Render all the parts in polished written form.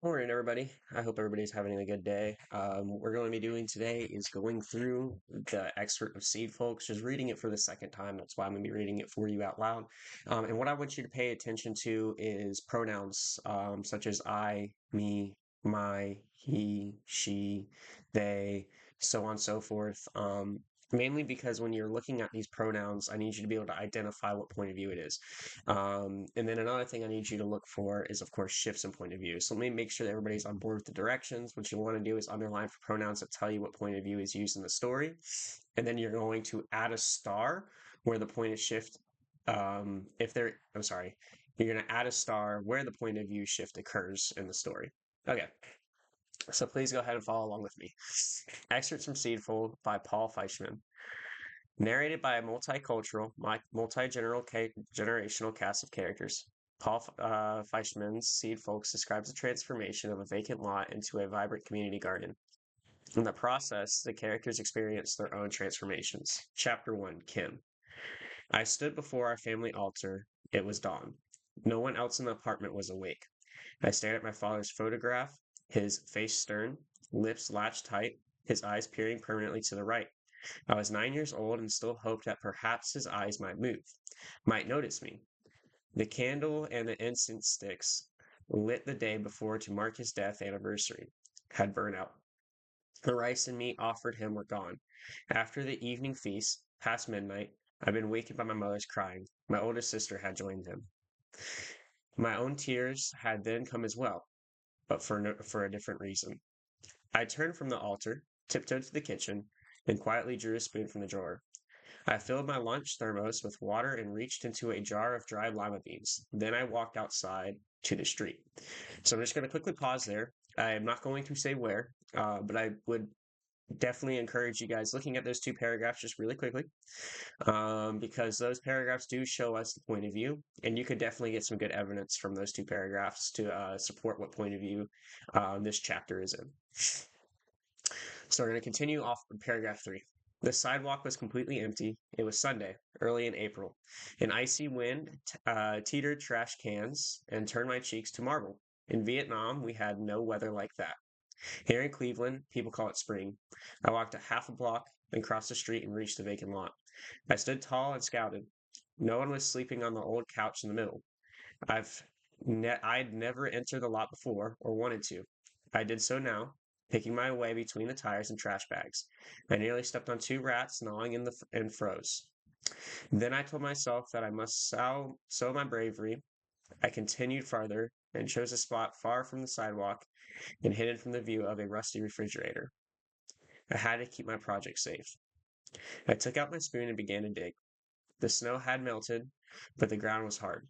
All right, everybody. I hope everybody's having a good day. What we're going to be doing today is going through the excerpt of Seedfolks, just reading it for the second time. That's why I'm going to be reading it for you out loud. And what I want you to pay attention to is pronouns such as I, me, my, he, she, they, so on and so forth. Mainly because when you're looking at these pronouns, I need you to be able to identify what point of view it is. And then another thing I need you to look for is, of course, shifts in point of view. So let me make sure that everybody's on board with the directions. What you want to do is underline for pronouns that tell you what point of view is used in the story. And then you're going to add a star where the point of shift, I'm sorry, you're going to add a star where the point of view shift occurs in the story. Okay, so please go ahead and follow along with me. Excerpts from Seedfold by Paul Feischman. Narrated by a multicultural, multi-generational cast of characters, Paul Feischman's Seedfolks describes the transformation of a vacant lot into a vibrant community garden. In the process, the characters experience their own transformations. Chapter 1, Kim. I stood before our family altar. It was dawn. No one else in the apartment was awake. I stared at my father's photograph, his face stern, lips latched tight, his eyes peering permanently to the right. I was 9 years old and still hoped that perhaps his eyes might move, might notice me. The candle and the incense sticks, lit the day before to mark his death anniversary, had burned out. The rice and meat offered him were gone. After the evening feast, past midnight, I'd been wakened by my mother's crying. My older sister had joined him. My own tears had then come as well, but for a different reason. I turned from the altar, tiptoed to the kitchen, and quietly drew a spoon from the drawer. I filled my lunch thermos with water and reached into a jar of dried lima beans. Then I walked outside to the street. So I'm just going to quickly pause there. I am not going to say where, but I would definitely encourage you guys looking at those two paragraphs just really quickly, because those paragraphs do show us the point of view, and you could definitely get some good evidence from those two paragraphs to support what point of view this chapter is in. So we're going to continue off paragraph 3. The sidewalk was completely empty. It was Sunday, early in April. An icy wind teetered trash cans and turned my cheeks to marble. In Vietnam, we had no weather like that. Here in Cleveland, people call it spring. I walked a half a block, then crossed the street and reached the vacant lot. I stood tall and scouted. No one was sleeping on the old couch in the middle. I'd never entered the lot before or wanted to. I did so now, picking my way between the tires and trash bags. I nearly stepped on two rats gnawing and froze. Then I told myself that I must sow my bravery. I continued farther and chose a spot far from the sidewalk and hidden from the view of a rusty refrigerator. I had to keep my project safe. I took out my spoon and began to dig. The snow had melted, but the ground was hard.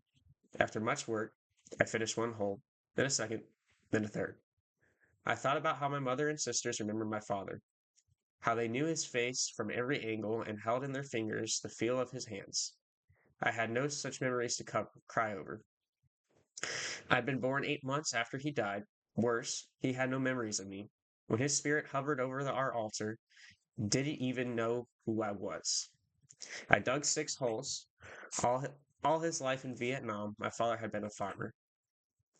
After much work, I finished one hole, then a second, then a third. I thought about how my mother and sisters remembered my father, how they knew his face from every angle and held in their fingers the feel of his hands. I had no such memories to cry over. I'd been born 8 months after he died. Worse, he had no memories of me. When his spirit hovered over our altar, didn't even know who I was. I dug 6 holes. All, all his life in Vietnam, my father had been a farmer.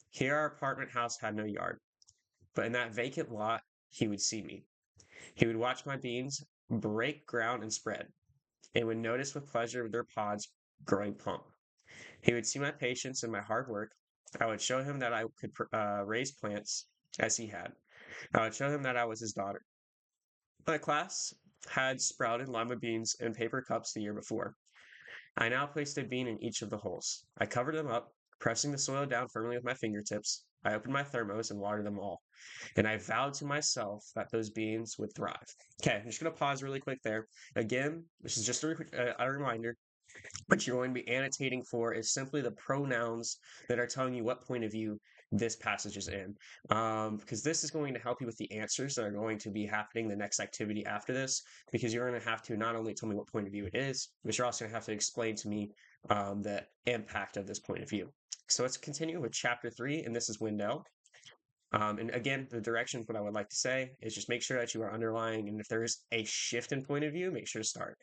Here, our apartment house had no yard, but in that vacant lot, he would see me. He would watch my beans break ground and spread, and would notice with pleasure their pods growing plump. He would see my patience and my hard work. I would show him that I could raise plants as he had. I would show him that I was his daughter. My class had sprouted lima beans in paper cups the year before. I now placed a bean in each of the holes. I covered them up, pressing the soil down firmly with my fingertips. I opened my thermos and watered them all. And I vowed to myself that those beans would thrive. Okay, I'm just going to pause really quick there. Again, this is just a reminder. What you're going to be annotating for is simply the pronouns that are telling you what point of view this passage is in. Because this is going to help you with the answers that are going to be happening the next activity after this, because you're going to have to not only tell me what point of view it is, but you're also going to have to explain to me the impact of this point of view. So let's continue with chapter 3, and this is Wendell. And again, the directions, what I would like to say is just make sure that you are underlying, and if there is a shift in point of view, make sure to start.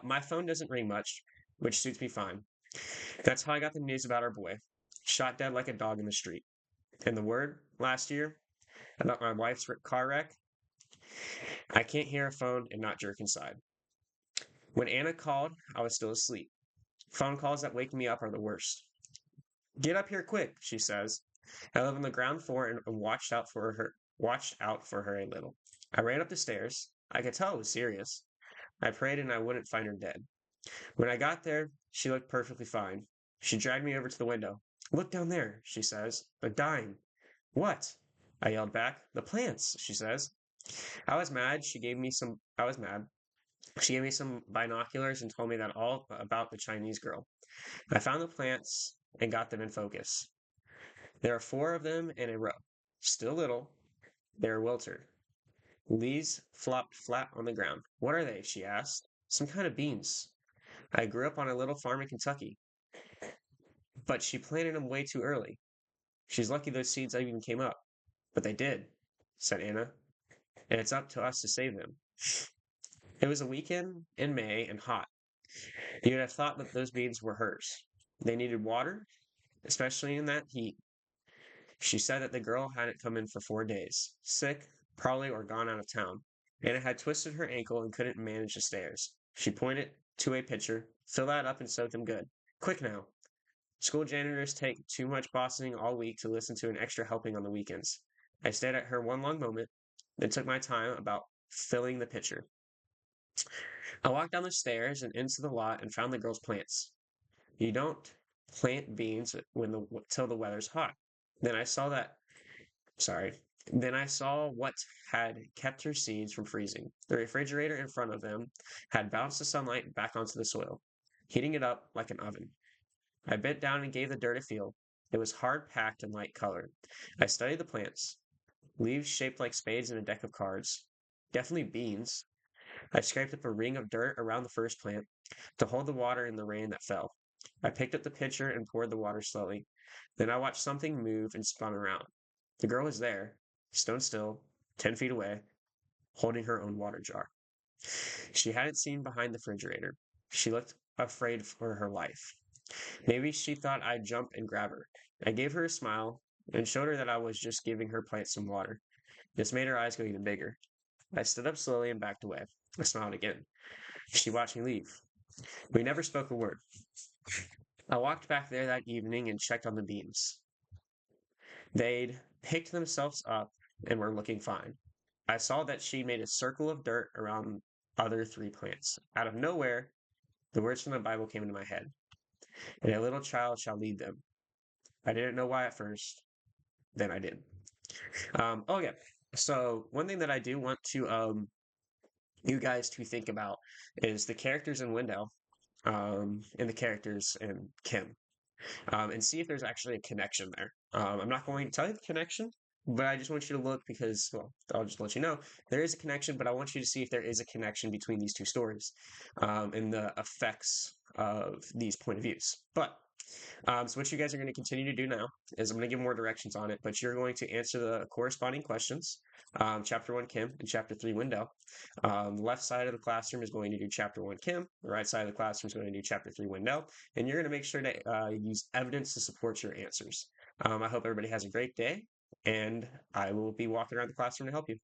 My phone doesn't ring much, which suits me fine. That's how I got the news about our boy, shot dead like a dog in the street. And the word last year about my wife's car wreck, I can't hear a phone and not jerk inside. When Anna called, I was still asleep. Phone calls that wake me up are the worst. Get up here quick, she says. I live on the ground floor and watched out for her a little. I ran up the stairs. I could tell it was serious. I prayed and I wouldn't find her dead. When I got there, she looked perfectly fine. She dragged me over to the window. Look down there, she says. They're dying. What? I yelled back. The plants, she says. I was mad. I was mad. She gave me some binoculars and told me that all about the Chinese girl. I found the plants and got them in focus. There are 4 of them in a row. Still little. They are wilted. Leaves flopped flat on the ground. What are they? She asked. Some kind of beans. I grew up on a little farm in Kentucky, but she planted them way too early. She's lucky those seeds even came up. But they did, said Anna, and it's up to us to save them. It was a weekend in May and hot. You'd have thought that those beans were hers. They needed water, especially in that heat. She said that the girl hadn't come in for 4 days, sick, probably, or gone out of town. Anna had twisted her ankle and couldn't manage the stairs. She pointed to a pitcher. Fill that up and soak them good. Quick now. School janitors take too much bossing all week to listen to an extra helping on the weekends. I stared at her one long moment, then took my time about filling the pitcher. I walked down the stairs and into the lot and found the girl's plants. You don't plant beans till the weather's hot. Then I saw that Sorry. Then I saw what had kept her seeds from freezing. The refrigerator in front of them had bounced the sunlight back onto the soil, heating it up like an oven. I bent down and gave the dirt a feel. It was hard packed and light colored. I studied the plants. Leaves shaped like spades in a deck of cards. Definitely beans. I scraped up a ring of dirt around the first plant to hold the water in the rain that fell. I picked up the pitcher and poured the water slowly. Then I watched something move and spun around. The girl was there, stone still, 10 feet away, holding her own water jar. She hadn't seen behind the refrigerator. She looked afraid for her life. Maybe she thought I'd jump and grab her. I gave her a smile and showed her that I was just giving her plant some water. This made her eyes go even bigger. I stood up slowly and backed away. I smiled again. She watched me leave. We never spoke a word. I walked back there that evening and checked on the beans. They'd picked themselves up and were looking fine. I saw that she made a circle of dirt around other 3 plants. Out of nowhere, the words from the Bible came into my head. And a little child shall lead them. I didn't know why at first. Then I did. Yeah. So one thing that I do want to you guys to think about is the characters in Wendell and the characters in Kim. And see if there's actually a connection there. I'm not going to tell you the connection, but I just want you to look because, well, I'll just let you know there is a connection, but I want you to see if there is a connection between these 2 stories and the effects of these point of views. But so what you guys are going to continue to do now is I'm going to give more directions on it, but you're going to answer the corresponding questions. Chapter 1 Kim and Chapter 3 Wendell. The left side of the classroom is going to do Chapter 1 Kim. The right side of the classroom is going to do Chapter 3 Wendell. And you're going to make sure to use evidence to support your answers. I hope everybody has a great day, and I will be walking around the classroom to help you.